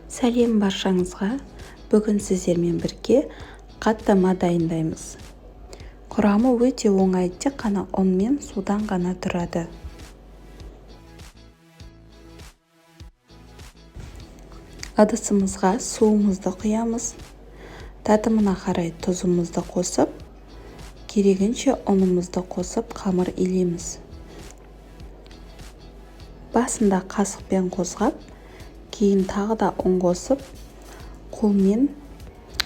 Сәлем баршаңызға. Бүгін сіздермен бірге қаттама дайындаймыз. Құрамы өте оңай, тек қана ұн мен судан ғана тұрады. Ыдысымызға суымызды құямыз. Татымына қарай тұзымызды қосып, керегінше ұнымызды қосып қамыр илейміз. Басында қасықпен қозғап, кейін тағы да ұн қосып, қолмен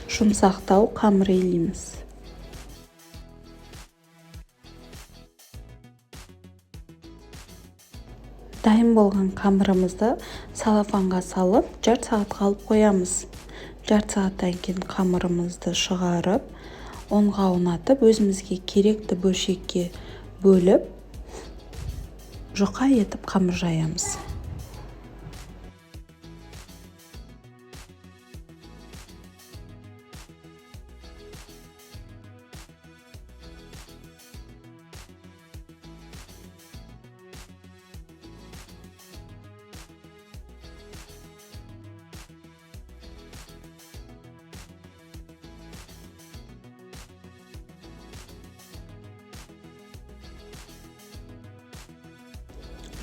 жұмсақтау қамыр илейміз. Дайын болған қамырымызды салафанға салып, жарты сағатқа алып қоямыз. Жарты сағаттан кейін қамырымызды шығарып, ұнға аунатып, өзімізге керекті бөлшекке бөліп, жұқа етіп қамыр жаямыз.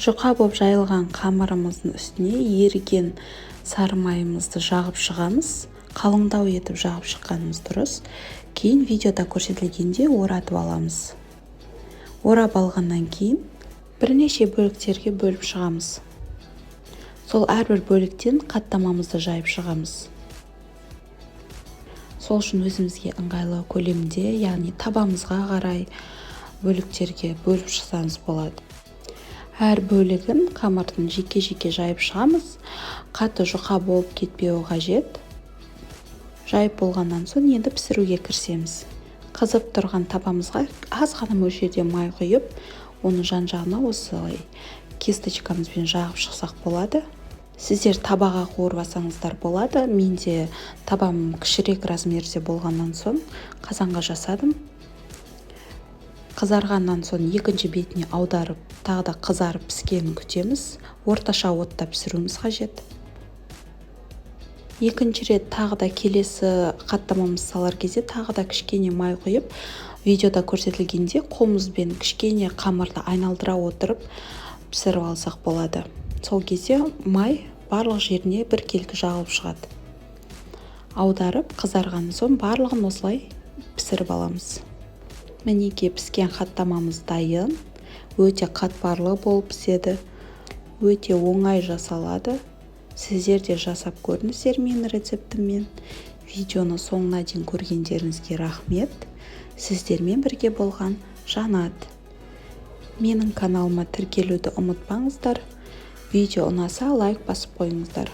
Жұқа боп жайылған қамырымыздың үстіне еріген сары майымызды жағып шығамыз. Қалыңдау етіп жағып шыққанымыз дұрыс. Кейін видеода көрсетілгенде оратып аламыз. Орап алғаннан кейін бірнеше бөліктерге бөліп шығамыз. Сол әрбір бөліктен қаттамамызды жайып шығамыз. Сол үшін өзімізге ыңғайлы көлемде, яғни табамызға қарай бөліктерге бөліп шықсаңыз болады. Әр бөлігін қамырдың жеке-жеке жайып шығамыз. Қатты жұқа болып кетпеуі қажет. Жайып болғаннан соң енді пісіруге кірісеміз. Қызып тұрған табамызға аз ғана мөлшерде май құйып, оны жан-жағына осылай кисточкамызбен жағып шықсақ болады. Сіздер табаға қуырбасаңыздар болады. Менде табам кішірек размерде болғаннан соң қазанға жасадым. Қызарғаннан соң екінші бетіне аударып, тағы да қызарып піскенін күтеміз. Орташа отта пісіруіміз қажет. Екінші рет тағы да келесі қаттамамыз салар кезде тағы да кішкене май құйып, видеода көрсетілгенде қолымызбен кішкене қамырды айналдыра отырып пісіріп алсақ болады. Сол кезде май барлық жеріне біркелкі жағылып шығады. Аударып, қызарған соң барлығын осылай пісіріп аламыз. Мінеке піскен қаттамамыз дайын. Өте қатпарлы болып піседі. Өте оңай жасалады. Сіздер де жасап көріңіздер менің рецептіммен. Видеоны соңына дейін көргендеріңізге рахмет. Сіздермен бірге болған Жанат. Менің каналыма тіркелуді ұмытпаңыздар. Видео ұнаса лайк басып қойыңыздар.